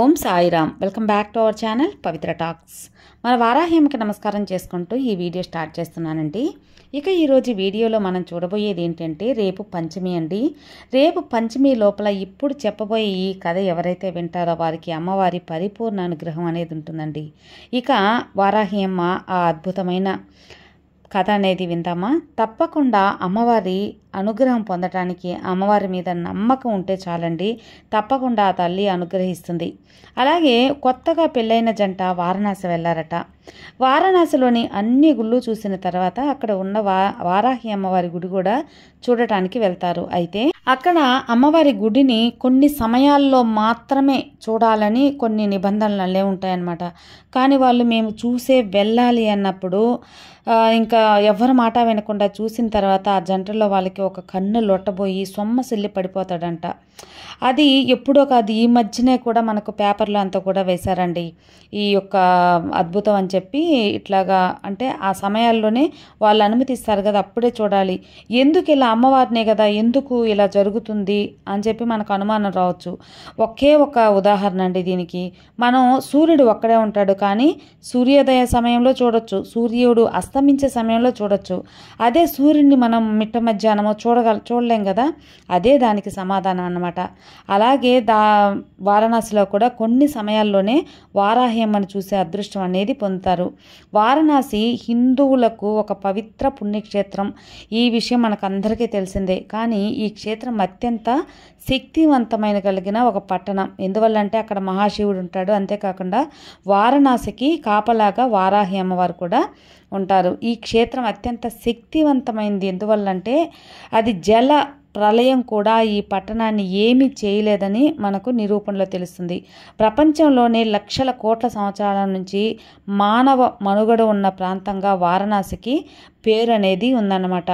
Om Sairam. Welcome back to our channel Pavitra talks. మన వారాహ్యమ్మకి నమస్కారం చేసుకుంటూ ఈ వీడియో స్టార్ట్ చేస్తున్నానండి. ఇక ఈరోజు వీడియోలో మనం చూడబోయేది ఏంటంటే రేపు పంచమి అండి. రేపు పంచమి లోపల ఇప్పుడు చెప్పబోయే ఈ కథ ఎవరైతే వింటారో వారికి అమ్మవారి పరిపూర్ణ అనుగ్రహం అనేది ఉంటుందండి. ఇక వారాహ్యమ్మ ఆ అద్భుతమైన కథ అనేది విందామా? తప్పకుండా అమ్మవారి అనుగ్రహం పొందటానికి అమ్మవారి మీద నమ్మకం ఉంటే చాలండి, తప్పకుండా ఆ తల్లి అనుగ్రహిస్తుంది. అలాగే కొత్తగా పెళ్ళైన జంట వారణాసి వెళ్ళారట. వారణాసిలోని అన్ని గుళ్ళు చూసిన తర్వాత అక్కడ ఉన్న వారాహి అమ్మవారి గుడి కూడా చూడటానికి వెళ్తారు. అయితే అక్కడ అమ్మవారి గుడిని కొన్ని సమయాల్లో మాత్రమే చూడాలని కొన్ని నిబంధనలు ఉంటాయన్నమాట. కానీ వాళ్ళు మేము చూసే వెళ్ళాలి అన్నప్పుడు ఇంకా ఎవరి మాట వినకుండా చూసిన తర్వాత ఆ జంటలో వాళ్ళకి ఒక కన్ను లొట్టబోయి సొమ్మసిల్లి పడిపోతాడంట. అది ఎప్పుడో కాదు, ఈ మధ్యనే కూడా మనకు పేపర్లో అంతా కూడా వేశారండి ఈ యొక్క అద్భుతం అని చెప్పి. ఇట్లాగా అంటే ఆ సమయాల్లోనే వాళ్ళు అనుమతిస్తారు కదా, అప్పుడే చూడాలి. ఎందుకు ఇలా అమ్మవారినే కదా, ఎందుకు ఇలా జరుగుతుంది అని చెప్పి మనకు అనుమానం రావచ్చు. ఒకే ఒక ఉదాహరణ అండి దీనికి. మనం సూర్యుడు ఒక్కడే ఉంటాడు, కానీ సూర్యోదయ సమయంలో చూడొచ్చు, సూర్యుడు అస్తమించే సమయంలో చూడొచ్చు. అదే సూర్యుడిని మనం మిట్ట మధ్యాహ్నమో చూడలేం కదా, అదే దానికి సమాధానం అన్నమాట. అలాగే వారణాసిలో కూడా కొన్ని సమయాల్లోనే వారాహ్యమ్మను చూసే అదృష్టం అనేది పొందుతారు. వారణాసి హిందువులకు ఒక పవిత్ర పుణ్యక్షేత్రం. ఈ విషయం మనకు అందరికీ తెలిసిందే. కానీ ఈ క్షేత్రం అత్యంత శక్తివంతమైన కలిగిన ఒక పట్టణం. ఎందువల్లంటే అక్కడ మహాశివుడు ఉంటాడు. అంతేకాకుండా వారణాసికి కాపలాగా వారాహి అమ్మవారు కూడా ఉంటారు. ఈ క్షేత్రం అత్యంత శక్తివంతమైనది. ఎందువల్లంటే అది జల ప్రళయం కూడా ఈ పట్టణాన్ని ఏమీ చేయలేదని మనకు నిరూపణలో తెలుస్తుంది. ప్రపంచంలోనే లక్షల కోట్ల సంవత్సరాల నుంచి మానవ మనుగడ ఉన్న ప్రాంతంగా వారణాసికి పేరు అనేది ఉందన్నమాట.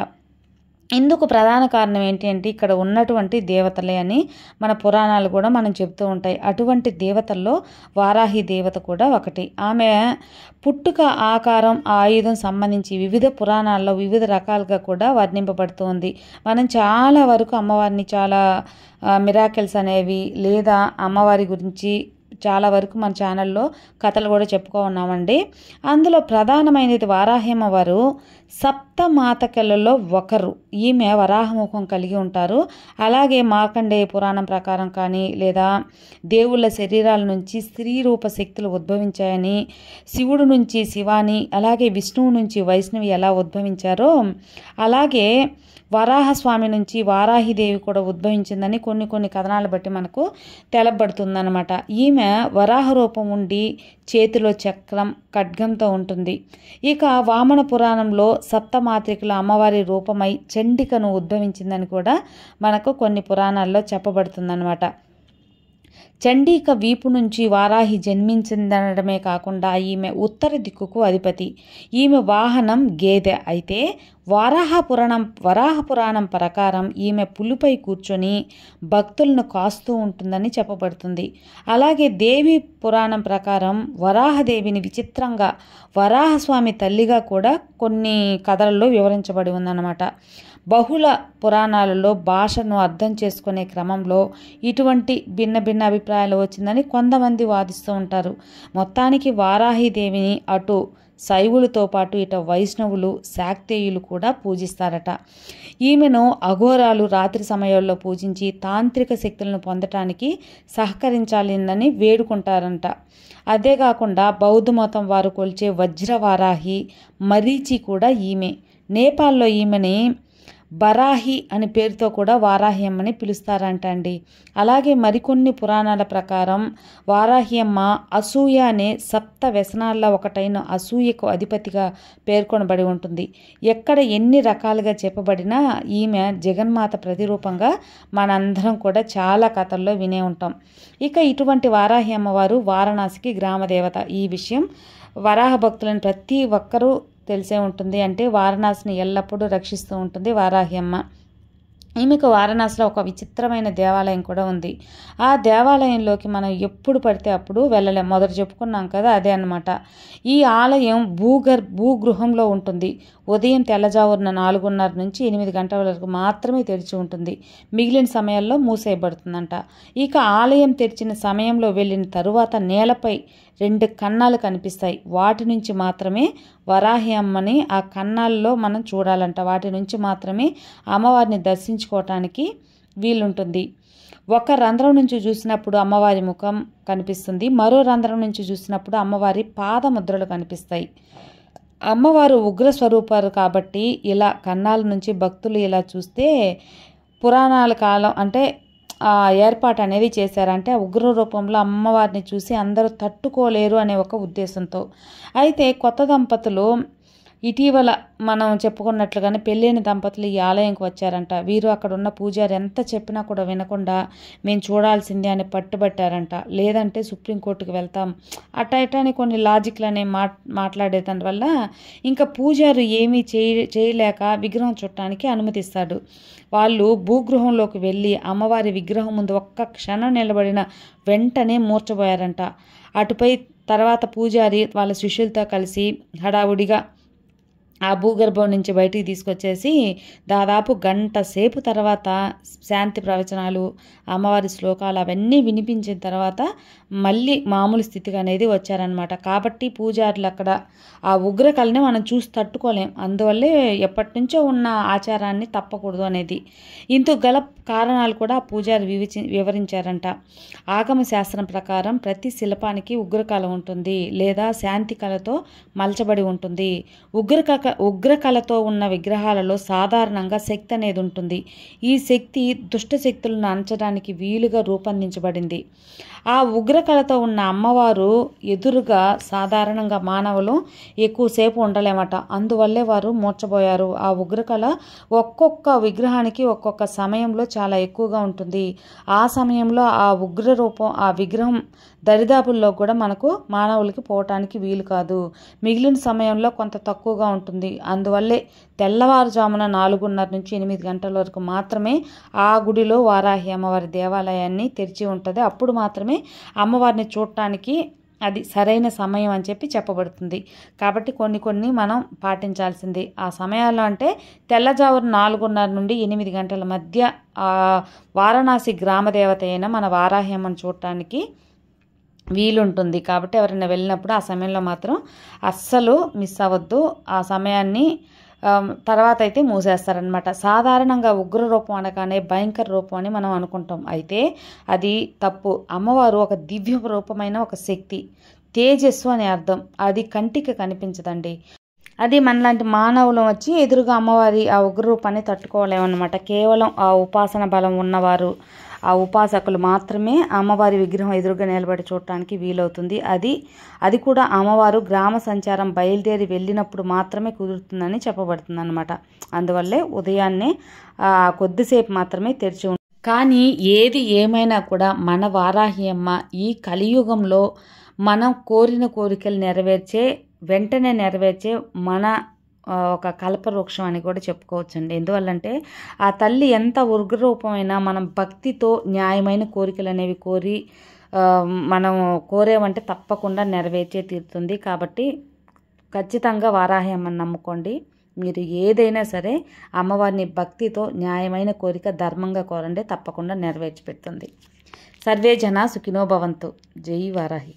ఇందుకు ప్రధాన కారణం ఏంటి అంటే ఇక్కడ ఉన్నటువంటి దేవతలే అని మన పురాణాలు కూడా మనం చెప్తూ ఉంటాయి. అటువంటి దేవతల్లో వారాహి దేవత కూడా ఒకటి. ఆమె పుట్టుక, ఆకారం, ఆయుధం సంబంధించి వివిధ పురాణాల్లో వివిధ రకాలుగా కూడా వర్ణింపబడుతూ ఉంది. మనం చాలా వరకు అమ్మవారిని చాలా మిరాకిల్స్ అనేవి లేదా అమ్మవారి గురించి చాలా వరకు మన ఛానల్లో కథలు కూడా చెప్పుకో ఉన్నామండి. అందులో ప్రధానమైనది వారాహ్యమ్మ వారు సప్తమాతకలలో ఒకరు. ఈమె వరాహముఖం కలిగి ఉంటారు. అలాగే మార్కండేయ పురాణం ప్రకారం కానీ లేదా దేవుళ్ళ శరీరాల నుంచి స్త్రీ రూప శక్తులు ఉద్భవించాయని, శివుడు నుంచి శివాని, అలాగే విష్ణువు నుంచి వైష్ణవి ఎలా ఉద్భవించారో అలాగే వరాహస్వామి నుంచి వారాహిదేవి కూడా ఉద్భవించిందని కొన్ని కథనాలు బట్టి మనకు తెలబడుతుందన్నమాట. ఈమె వరాహ రూపం ఉండి చేతిలో చక్రం, ఖడ్గంతో ఉంటుంది. ఇక వామన పురాణంలో సప్తమాత్రికల అమ్మవారి రూపమై చండికను ఉద్భవించిందని కూడా మనకు కొన్ని పురాణాల్లో చెప్పబడుతుందన్నమాట. చండీక వీపు నుంచి వారాహి జన్మించిందనడమే కాకుండా ఈమె ఉత్తర దిక్కుకు అధిపతి. ఈమె వాహనం గేదె. అయితే వరాహ పురాణం ప్రకారం ఈమె పులిపై కూర్చొని భక్తులను కాస్తూ ఉంటుందని చెప్పబడుతుంది. అలాగే దేవి పురాణం ప్రకారం వరాహదేవిని విచిత్రంగా వరాహస్వామి తల్లిగా కూడా కొన్ని కథలలో వివరించబడి ఉందన్నమాట. బహుళ పురాణాలలో భాషను అర్థం చేసుకునే క్రమంలో ఇటువంటి భిన్న అభిప్రాయాలు వచ్చిందని కొంతమంది వాదిస్తూ ఉంటారు. మొత్తానికి వారాహిదేవిని అటు శైవులతో పాటు ఇటు వైష్ణవులు, శాక్తేయులు కూడా పూజిస్తారట. ఈమెను అఘోరాలు రాత్రి సమయాల్లో పూజించి తాంత్రిక శక్తులను పొందటానికి సహకరించాలని వేడుకుంటారంట. అదేకాకుండా బౌద్ధ మతం వారు కొలిచే వజ్రవారాహి, మరీచి కూడా ఈమె. నేపాల్లో ఈమెని బరాహి అనే పేరుతో కూడా వారాహి అమ్మని పిలుస్తారంట అండి. అలాగే మరికొన్ని పురాణాల ప్రకారం వారాహి అమ్మ అసూయ అనే సప్త వ్యసనాల్లో ఒకటైన అసూయకు అధిపతిగా పేర్కొనబడి ఉంటుంది. ఎక్కడ ఎన్ని రకాలుగా చెప్పబడినా ఈమె జగన్మాత ప్రతిరూపంగా మనందరం కూడా చాలా కథల్లో వినే ఉంటాం. ఇక ఇటువంటి వారాహి అమ్మవారు వారణాసికి గ్రామదేవత. ఈ విషయం వరాహ భక్తులను ప్రతి ఒక్కరూ తెలిసే ఉంటుంది. అంటే వారణాసిని ఎల్లప్పుడూ రక్షిస్తూ ఉంటుంది వారాహి అమ్మ. ఈమెకు వారణాసిలో ఒక విచిత్రమైన దేవాలయం కూడా ఉంది. ఆ దేవాలయంలోకి మనం ఎప్పుడు పడితే అప్పుడు వెళ్ళలేం. మొదట చెప్పుకున్నాం కదా, అదే అన్నమాట. ఈ ఆలయం భూగృహంలో ఉంటుంది. ఉదయం తెల్లజావున 4:30 నుంచి 8 గంటల వరకు మాత్రమే తెరిచి ఉంటుంది. మిగిలిన సమయాల్లో మూసేయబడుతుందంట. ఇక ఆలయం తెరిచిన సమయంలో వెళ్ళిన తరువాత నేలపై 2 కన్నాలు కనిపిస్తాయి. వాటి నుంచి మాత్రమే వరాహి అమ్మని ఆ కన్నాల్లో మనం చూడాలంట. వాటి నుంచి మాత్రమే అమ్మవారిని దర్శించుకోవటానికి వీలుంటుంది. ఒక రంధ్రం నుంచి చూసినప్పుడు అమ్మవారి ముఖం కనిపిస్తుంది. మరో రంధ్రం నుంచి చూసినప్పుడు అమ్మవారి పాదముద్రలు కనిపిస్తాయి. అమ్మవారు ఉగ్ర స్వరూపాలు కాబట్టి ఇలా కన్నాల నుంచి భక్తులు ఇలా చూస్తే పురాణాల కాలం అంటే ఏర్పాటు అనేది చేశారంటే ఉగ్ర రూపంలో అమ్మవారిని చూసి అందరూ తట్టుకోలేరు అనే ఒక ఉద్దేశంతో. అయితే కొత్త దంపతులు ఇటీవల మనం చెప్పుకున్నట్లుగానే పెళ్ళైన దంపతులు ఈ ఆలయంకి వచ్చారంట. వీరు అక్కడ ఉన్న పూజారి ఎంత చెప్పినా కూడా వినకుండా మేము చూడాల్సిందే అని పట్టుబట్టారంట. లేదంటే సుప్రీంకోర్టుకు వెళ్తాం అట్ట అని కొన్ని లాజిక్లు అనే మాట్లాడే దానివల్ల ఇంకా పూజారి ఏమీ చేయలేక విగ్రహం చుట్టానికి అనుమతిస్తాడు. వాళ్ళు భూగృహంలోకి వెళ్ళి అమ్మవారి విగ్రహం ముందు ఒక్క క్షణం నిలబడిన వెంటనే మూర్చబోయారంట. అటుపై తర్వాత పూజారి వాళ్ళ శిష్యులతో కలిసి హడావుడిగా ఆ భూగర్భం నుంచి బయటికి తీసుకొచ్చేసి దాదాపు గంట సేపు తర్వాత శాంతి ప్రవచనాలు, అమ్మవారి శ్లోకాలు అవన్నీ వినిపించిన తర్వాత మళ్ళీ మామూలు స్థితికి అనేది వచ్చారనమాట. కాబట్టి పూజారులు అక్కడ ఆ ఉగ్రకళని మనం చూసి తట్టుకోలేం. అందువల్లే ఎప్పటి నుంచో ఉన్న ఆచారాన్ని తప్పకూడదు అనేది. ఇందుకు గల కారణాలు కూడా ఆ పూజారి వివరించారంట. ఆగమ శాస్త్రం ప్రకారం ప్రతి శిల్పానికి ఉగ్రకళ ఉంటుంది లేదా శాంతి కళతో మలచబడి ఉంటుంది. ఉగ్రకళతో ఉన్న విగ్రహాలలో సాధారణంగా శక్తి అనేది ఉంటుంది. ఈ శక్తి దుష్ట శక్తులను అణచడానికి వీలుగా రూపొందించబడింది. ఆ ఉగ్రకళతో ఉన్న అమ్మవారు ఎదురుగా సాధారణంగా మానవులు ఎక్కువసేపు ఉండలేమట. అందువల్లే వారు మూర్చబోయారు. ఆ ఉగ్రకళ ఒక్కొక్క విగ్రహానికి ఒక్కొక్క సమయంలో చాలా ఎక్కువగా ఉంటుంది. ఆ సమయంలో ఆ ఉగ్ర రూపం ఆ విగ్రహం దరిదాపుల్లో కూడా మనకు మానవులకి పోవటానికి వీలు కాదు. మిగిలిన సమయంలో కొంత తక్కువగా ఉంటుంది. అందువల్లే తెల్లవారుజామున 4:30 నుంచి 8 గంటల వరకు మాత్రమే ఆ గుడిలో వారాహి అమ్మవారి దేవాలయాన్ని తెరిచి ఉంటుంది. అప్పుడు మాత్రమే అమ్మవారిని చూడటానికి అది సరైన సమయం అని చెప్పబడుతుంది. కాబట్టి కొన్ని మనం పాటించాల్సింది. ఆ సమయాల్లో అంటే తెల్లజావున 4:30 నుండి 8 గంటల మధ్య వారణాసి గ్రామదేవత అయిన మన వారాహి అమ్మను చూడటానికి వీలుంటుంది. కాబట్టి ఎవరైనా వెళ్ళినప్పుడు ఆ సమయంలో మాత్రం అస్సలు మిస్ అవ్వద్దు. ఆ సమయాన్ని తర్వాత అయితే మూసేస్తారనమాట. సాధారణంగా ఉగ్ర రూపం అనగానే భయంకర రూపం అని మనం అనుకుంటాం. అయితే అది తప్పు. అమ్మవారు ఒక దివ్య రూపమైన ఒక శక్తి, తేజస్సు అని అర్థం. అది కంటికి కనిపించదండి. అది మనలాంటి మానవులు వచ్చి ఎదురుగా అమ్మవారి ఆ ఉగ్ర రూపాన్ని తట్టుకోలేమన్నమాట. కేవలం ఆ ఉపాసన బలం ఉన్నవారు, ఆ ఉపాసకులు మాత్రమే అమ్మవారి విగ్రహం ఎదురుగా నిలబడి చూడటానికి వీలవుతుంది. అది కూడా అమ్మవారు గ్రామ సంచారం బయలుదేరి వెళ్ళినప్పుడు మాత్రమే కుదురుతుందని చెప్పబడుతుంది అన్నమాట. అందువల్లే ఉదయాన్నే కొద్దిసేపు మాత్రమే తెరిచి ఉంటుంది. కానీ ఏది ఏమైనా కూడా మన వారాహి అమ్మ ఈ కలియుగంలో మనం కోరిన కోరికలు వెంటనే నెరవేర్చే మన ఒక కల్పవృక్షం అని కూడా చెప్పుకోవచ్చండి. ఎందువల్లంటే ఆ తల్లి ఎంత ఉగ్రరూపమైనా మనం భక్తితో న్యాయమైన కోరికలు అనేవి కోరి మనం కోరేమంటే తప్పకుండా నెరవేర్చే తీరుతుంది. కాబట్టి ఖచ్చితంగా వారాహి అమ్మని నమ్ముకోండి. మీరు ఏదైనా సరే అమ్మవారిని భక్తితో న్యాయమైన కోరిక ధర్మంగా కోరండి, తప్పకుండా నెరవేర్చి పెడుతుంది. సర్వే జనా సుఖినో భవంతు. జై వారాహి.